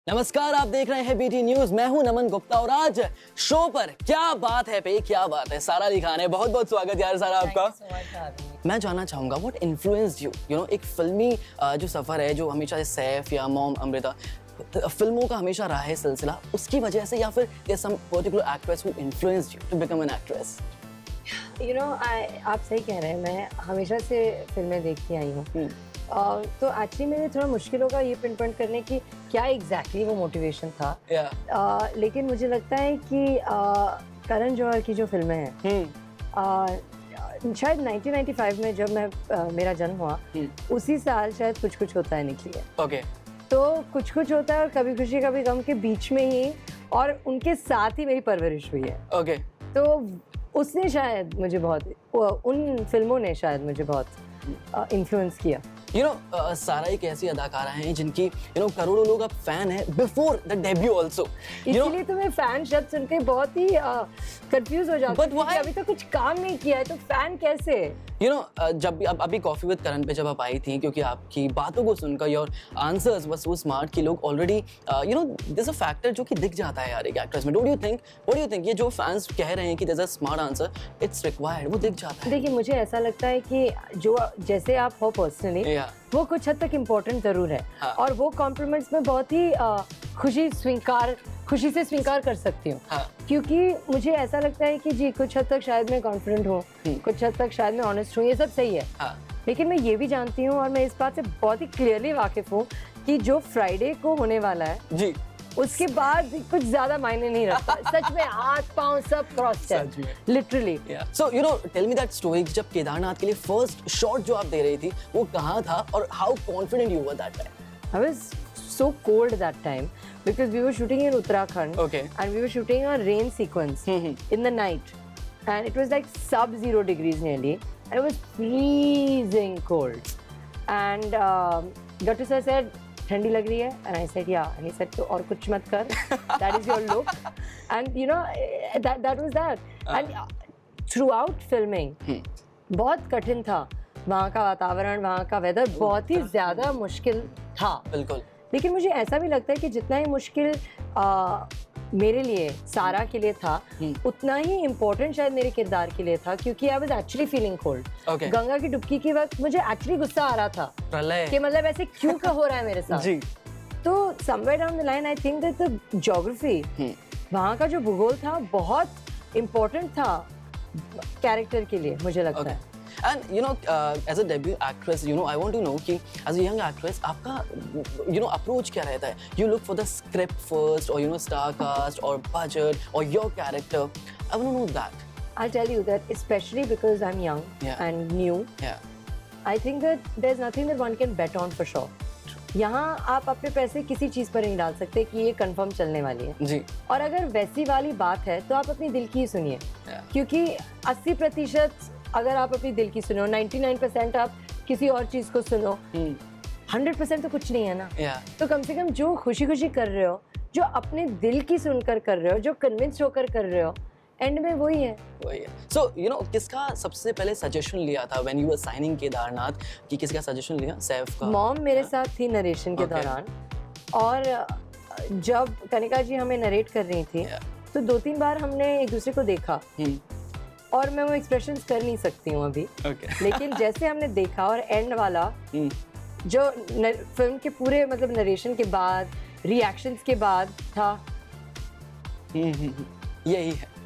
नमस्कार, आप देख रहे हैं बीटी न्यूज। मैं हूं नमन गुप्ता और आज शो पर क्या बात है पे क्या बात है सारा अली खान है। बहुत बहुत स्वागत यार सारा आपका। मैं जानना चाहूंगा व्हाट इन्फ्लुएंस्ड यू नो एक फिल्मी जो सफर है जो हमेशा सैफ या मॉम अमृता फिल्मों का हमेशा रहा है सिलसिला, उसकी वजह से या फिर there some particular actress who influenced you to become an actress? You know आप सही कह रहे हैं, मैं हमेशा से फिल्में देखती आई हूँ। तो एक्चुअली मेरे थोड़ा मुश्किल होगा ये पिन पॉइंट करने की क्या एग्जैक्टली वो मोटिवेशन था। लेकिन मुझे लगता है कि करण जौहर की जो फिल्में हैं शायद 1995 में जब मैं मेरा जन्म हुआ उसी साल शायद कुछ कुछ होता है निकली है। ओके। तो कुछ कुछ होता है और कभी खुशी कभी गम के बीच में ही और उनके साथ ही मेरी परवरिश हुई है। ओके। तो उसने शायद मुझे बहुत उन फिल्मों ने शायद मुझे बहुत इन्फ्लुएंस किया। सारा एक ऐसी अदाकारा हैं जिनकी करोड़ों लोग अब फैन है बिफोर द डेब्यू आल्सो। इसलिए तो मैं फैन शब्द सुन के बहुत ही कंफ्यूज हो जाती हूँ। अभी तो कुछ काम नहीं किया है तो फैन कैसे? जब भी अभी कॉफी विद करण पे जब आप आई थी, क्योंकि आपकी बातों को सुनकर your answers were so smart कि लोग ऑलरेडी दिस अ फैक्टर जो कि दिख जाता है यार एक एक्ट्रेस में। व्हाट डू यू थिंक ये जो फैंस कह रहे हैं कि this a smart answer it's required, वो दिख जाता है? देखिए, मुझे ऐसा लगता है कि जो जैसे आप हो पर्सनली वो कुछ हद तक इम्पोर्टेंट जरूर है। और वो कॉम्प्लीमेंट्स में बहुत ही खुशी से स्वीकार कर सकती हूँ। क्योंकि मुझे ऐसा लगता है कि जी कुछ हद तक शायद मैं कॉन्फिडेंट हूँ, कुछ हद तक शायद मैं ऑनेस्ट हूँ, ये सब सही है। लेकिन मैं ये भी जानती हूँ और मैं इस बात से बहुत ही क्लियरली वाकिफ हूँ कि जो फ्राइडे को होने वाला है जी उसके बाद कुछ ज्यादा मायने नहीं रखता। सच में हाथ पांव सब क्रॉस है literally. So tell me that story, जब केदारनाथ के लिए फर्स्ट शॉट जो आप दे रही थी वो कहाँ था और how confident you were that time? I was so cold that time because we were shooting in Uttarakhand. Okay. And we were shooting a rain sequence in the night, and it was like sub-0 degrees nearly, and it was freezing cold. And Gattu sir said, "ठंडी लग रही है," and I said, "Yeah." And he said, "तो और कुछ मत कर, that is your look." And that was that. And throughout filming, बहुत कठिन था। वहाँ का वातावरण, वहाँ का वेदर बहुत ही ज्यादा मुश्किल था। बिल्कुल। लेकिन मुझे ऐसा भी लगता है कि जितना ही मुश्किल मेरे लिए सारा के लिए था उतना ही इम्पोर्टेंट शायद मेरे किरदार के लिए था, क्योंकि I was actually feeling cold. Ganga की डुबकी के वक्त मुझे एक्चुअली गुस्सा आ रहा था कि मतलब ऐसे क्यों का हो रहा है मेरे साथ जी। तो somewhere down the line I think that the geography, वहाँ का जो भूगोल था बहुत इम्पोर्टेंट था कैरेक्टर के लिए, मुझे लगता है। And as a debut actress, I want to know कि as a young actress आपका approach क्या रहता है? You look for the script first, or star cast, or budget, or your character. I want to know that. I'll tell you that, especially because I'm young and new. I think that there's nothing that one can bet on for sure. यहाँ आप अपने पैसे किसी चीज पर नहीं डाल सकते कि ये कंफर्म चलने वाली है जी। और अगर वैसी वाली बात है तो आप अपनी दिल की ही सुनिए, क्योंकि 80% अगर आप अपनी दिल की सुनो, 99% आप किसी और चीज को सुनो, 100% तो कुछ नहीं है ना। तो कम से कम जो खुशी खुशी कर रहे हो, जो अपने दिल की सुनकर कर रहे हो, जो कन्विंस होकर कर रहे हो, एंड में वही है। सो किसका सबसे पहले सजेशन लिया था when you were signing Kedarnath, कि किसका सजेशन लिया? सैफ का? मॉम मेरे साथ थी नरेशन के दौरान, और जब कनिका जी हमें नरेट कर रही थी तो 2-3 बार हमने एक दूसरे को देखा और मैं वो एक्सप्रेशंस कर नहीं सकती हूँ अभी। लेकिन जैसे हमने देखा और एंड वाला जो फिल्म के पूरे मतलब नरेशन के बाद, रिएक्शंस के बाद था, यही है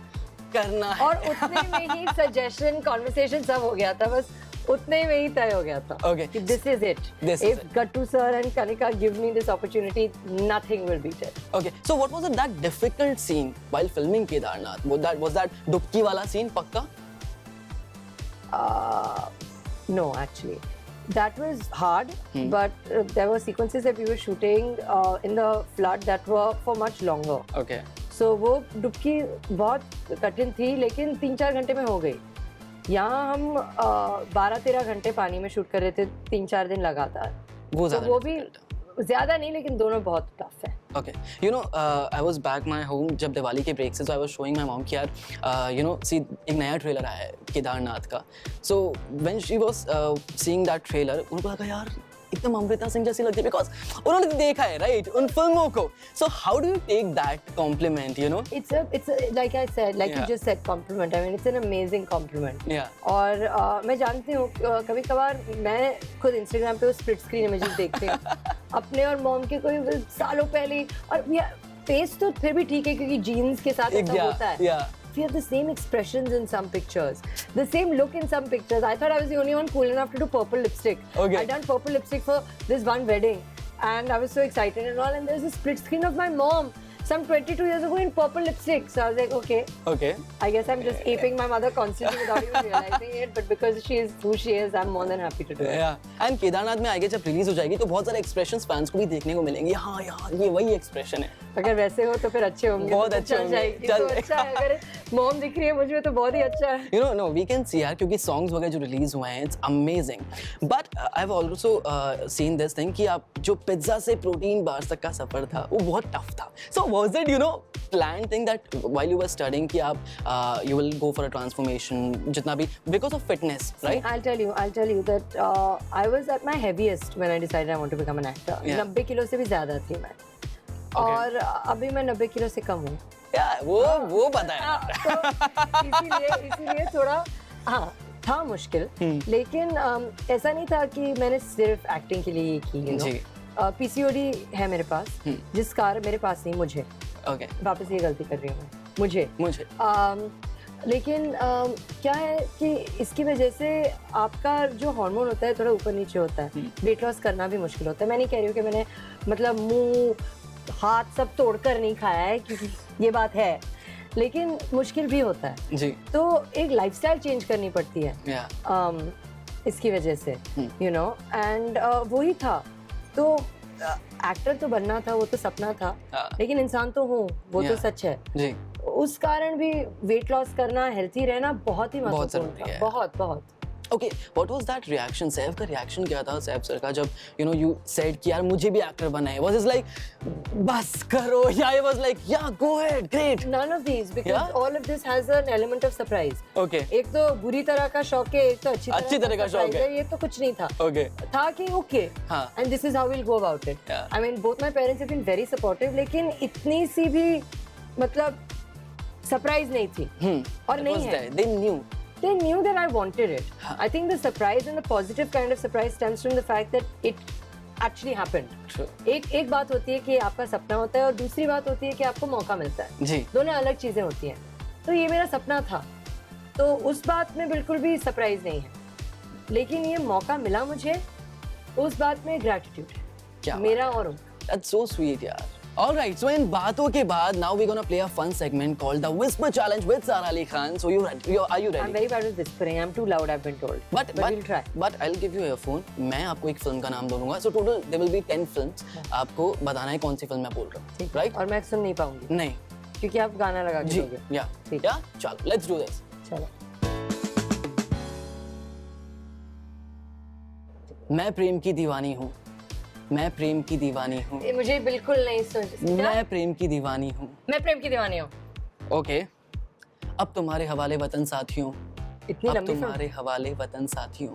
करना है। और उतने में ही सजेशन, कॉन्वर्सेशन सब हो गया था, बस उतने में ही तय हो गया था कि this is it. If Gattu sir and Kanika give me this opportunity, nothing will beat it. Okay, so what was that difficult scene while filming Kedarnath? Was that डुबकी वाला सीन पक्का? No, actually that was hard, but there were sequences that we were shooting in the flood that were for much longer. Okay. So वो डुबकी बहुत कठिन थी, लेकिन 3-4 घंटे में हो गई। यहाँ हम 12-13 घंटे पानी में शूट कर रहे थे 3-4 दिन लगातार। वो भी ज्यादा नहीं, लेकिन दोनों बहुत टफ है। Okay, I was back my home जब दिवाली के ब्रेक से, so I was showing my mom कि यार see एक नया ट्रेलर आया है केदारनाथ का। So when she was seeing that trailer, उनको लगा यार एकदम अमृता सिंह जैसी लगती है, बिकॉज उन्होंने देखा है राइट उन फिल्मों को. So how do you take that compliment, you know? It's a like I said, like you just said, compliment. I mean, it's an amazing compliment. Yeah. और मैं जानती हूँ कभी कभार मैं खुद इंस्टाग्राम पे वो स्प्लिट स्क्रीन इमेजेस देखती हूँ अपने और मॉम के कोई सालों पहले, और फेस तो फिर भी ठीक है क्योंकि जीन्स के साथ ऐसा होता है. We have the same expressions in some pictures, the same look in some pictures. I thought I was the only one cool enough to do purple lipstick. Okay. I done purple lipstick for this one wedding, and I was so excited and all. And there's a split screen of my mom, some 22 years ago, in purple lipstick. So I was like, okay. I guess I'm just aping my mother constantly without even realizing it. But because she is who she is, I'm more than happy to do it. Yeah. And Kedarnath में आगे जब release हो जाएगी तो बहुत सारे expressions fans को भी देखने को मिलेंगे. हाँ यार ये वही एक्सप्रेशन है. अगर वैसे हो तो फिर अच्छे होंगे. बहुत अच्छे होंगे. चल अच्छा है. अगर मॉम दिख रही है मुझे तो बहुत ही अच्छा है. You know, no, we can see यार क्योंकि सॉन्ग्स वगैरह जो रिलीज हुए हैं, it's amazing. But I've also seen this thing कि आप जो पिज्जा से प्रोटीन बार्स तक का सफर था वो बहुत टफ था. So was it, you know, planned thing that while you were studying कि आप you will go for a transformation जितना भी because of fitness, right? I'll tell you that I was at my heaviest when I decided I want to become an actor. 90 kilo से भी ज्यादा थी मैं. और अभी मैं 90 किलो से कम हूँ. वो पता है. तो इसीलिए थोड़ा था मुश्किल. लेकिन ऐसा नहीं था कि मैंने सिर्फ एक्टिंग के लिए ये की. पीसीओडी है मेरे पास, जिस कारण मेरे पास नहीं, मुझे वापस ये गलती कर रही हूँ मैं. मुझे लेकिन क्या है कि इसकी वजह से आपका जो हार्मोन होता है थोड़ा ऊपर नीचे होता है. वेट लॉस करना भी मुश्किल होता है. मैं नहीं कह रही हूँ कि मैंने मतलब मुंह हाथ सब तोड़कर नहीं खाया है, क्योंकि ये बात है, लेकिन मुश्किल भी होता है जी. तो एक लाइफस्टाइल चेंज करनी पड़ती है इसकी वजह से, यू नो. एंड वही था. तो एक्टर तो बनना था, वो तो सपना था, लेकिन इंसान तो हूँ, वो तो सच है जी. उस कारण भी वेट लॉस करना, हेल्थी रहना बहुत ही महत्वपूर्ण था. बहुत. Okay, what was that reaction? Saif का रिएक्शन क्या था सैफ सर का जब you said कि यार मुझे भी एक्टर बनना है? Was it like बस करो, या it was like yeah go ahead, great? None of these, because all of this has an element of surprise. Okay. एक तो बुरी तरह का शौक है, एक तो अच्छी तरह का शौक है. ये तो कुछ नहीं था. Okay. था कि okay, and this is how we'll go about it. I mean, both my parents have been very supportive, लेकिन इतनी सी भी मतलब सरप्राइज नहीं थी. और नहीं है. They knew that I wanted it. I think the surprise and the positive kind of surprise stems from the fact that it actually happened. True. एक बात होती है कि आपका सपना होता है और दूसरी बात होती है कि आपको मौका मिलता है. जी. दोनों अलग चीजें होती हैं. तो ये मेरा सपना था, तो उस बात में बिल्कुल भी सरप्राइज नहीं है, लेकिन ये मौका मिला मुझे, उस बात में ग्रैटिट्यूड है मेरा और उनका. That's so sweet यार. All right, so in बातों के बाद, now we're gonna play a fun segment called the Whisper Challenge with Sara Ali Khan. So are you ready? I'm very bad with whispering. I'm too loud, I've been told. But we'll try. But I'll give you a phone. मैं आपको एक film का नाम बोलूँगा. So total there will be 10 films. आपको बताना है कौन सी फिल्म मैं बोल रहा हूँ. Right? और मैं सुन नहीं पाऊंगी. नहीं. क्योंकि आप गाना लगा के दोगे. Yeah. चलो, let's do this. चलो. मैं प्रेम की दीवानी हूँ. मैं प्रेम की दीवानी हूँ. मुझे बिल्कुल नहीं सुन. मैं प्रेम की दीवानी हूँ. मैं प्रेम की दीवानी हूँ. ओके. अब तुम्हारे हवाले वतन साथियों. इतनी लंबी तुम्हारे हवाले वतन साथियों.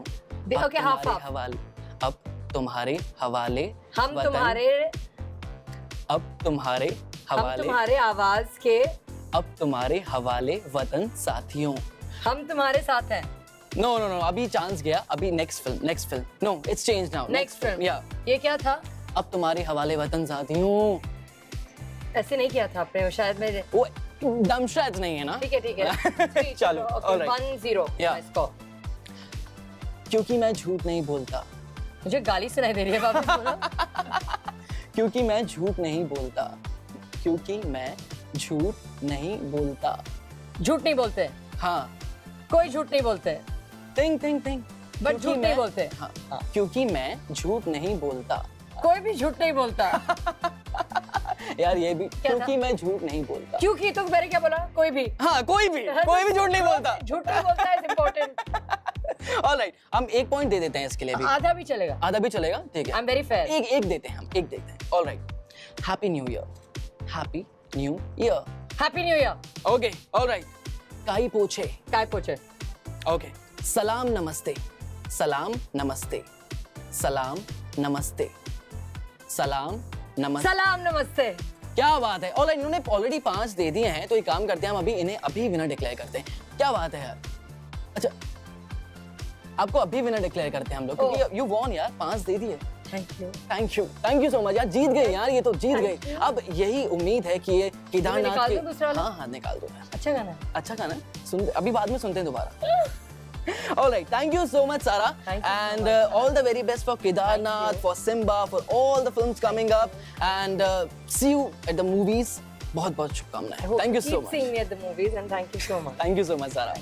ओके, हाफ हवाले. अब तुम्हारे हवाले. हम तुम्हारे. अब तुम्हारे हवाले. हम तुम्हारे आवाज के. अब तुम्हारे हवाले वतन साथियों. हम तुम्हारे साथ हैं. No, अभी चांस गया. अभी next film. No, it's changed now. Next film. Yeah. ये क्या था? अब तुम्हारे हवाले वतन साथियों. ऐसे नहीं किया था आपने, शायद मेरे. वो दमशाद नहीं है ना? ठीक है. चलो. Okay, 1-0. Yeah. क्योंकि मैं झूठ नहीं बोलता. मुझे गाली सुनाई दे रही है. वापस बोलो. क्योंकि मैं झूठ नहीं बोलता. क्योंकि मैं झूठ नहीं बोलता. झूठ नहीं बोलते. हाँ. कोई झूठ नहीं बोलते. थिंक. बट झूठ नहीं बोलते. हाँ. क्योंकि मैं झूठ नहीं बोलता. कोई भी झूठ नहीं बोलता. यार ये भी. क्योंकि मैं झूठ नहीं बोलता. क्योंकि तुम मैंने क्या बोला? कोई भी. हाँ, कोई भी झूठ नहीं बोलता. झूठ नहीं बोलता है इम्पोर्टेंट. ऑलराइट, हम एक पॉइंट दे देते हैं इसके लिए भी. आधा भी चलेगा. ठीक है. I am very fair. एक देते हैं हम. Alright. Happy new year. Happy new year. Okay. Alright. काई पोछे. ओके. सलाम नमस्ते. नमस्ते, सलाम, नमस्ते। सलाम नमस्ते। क्या बात है। और इन्होंने ऑलरेडी 5 दे दिए हैं, तो एक काम करते हैं हम इन्हें अभी विनर डिक्लेयर करते हैं। क्या बात है यार। अच्छा, आपको अभी विनर डिक्लेयर करते हैं हम लोग, क्योंकि यू वॉन यार, 5 दे दिए। थैंक यू सो मच यार, जीत गए यार, ये तो जीत गए। अब यही उम्मीद है कि ये केदारनाथ के, हाँ निकाल दो यार। अच्छा गाना सुन, अभी बाद में सुनते हैं दोबारा। All right, thank you so much, Sara, and all the very best for Kedarnath, for Simba, for all the films coming up, and see you at the movies. बहुत शुभकामनाएं. Thank you so much. Keep seeing me at the movies, and thank you so much. Thank you so much, Sara.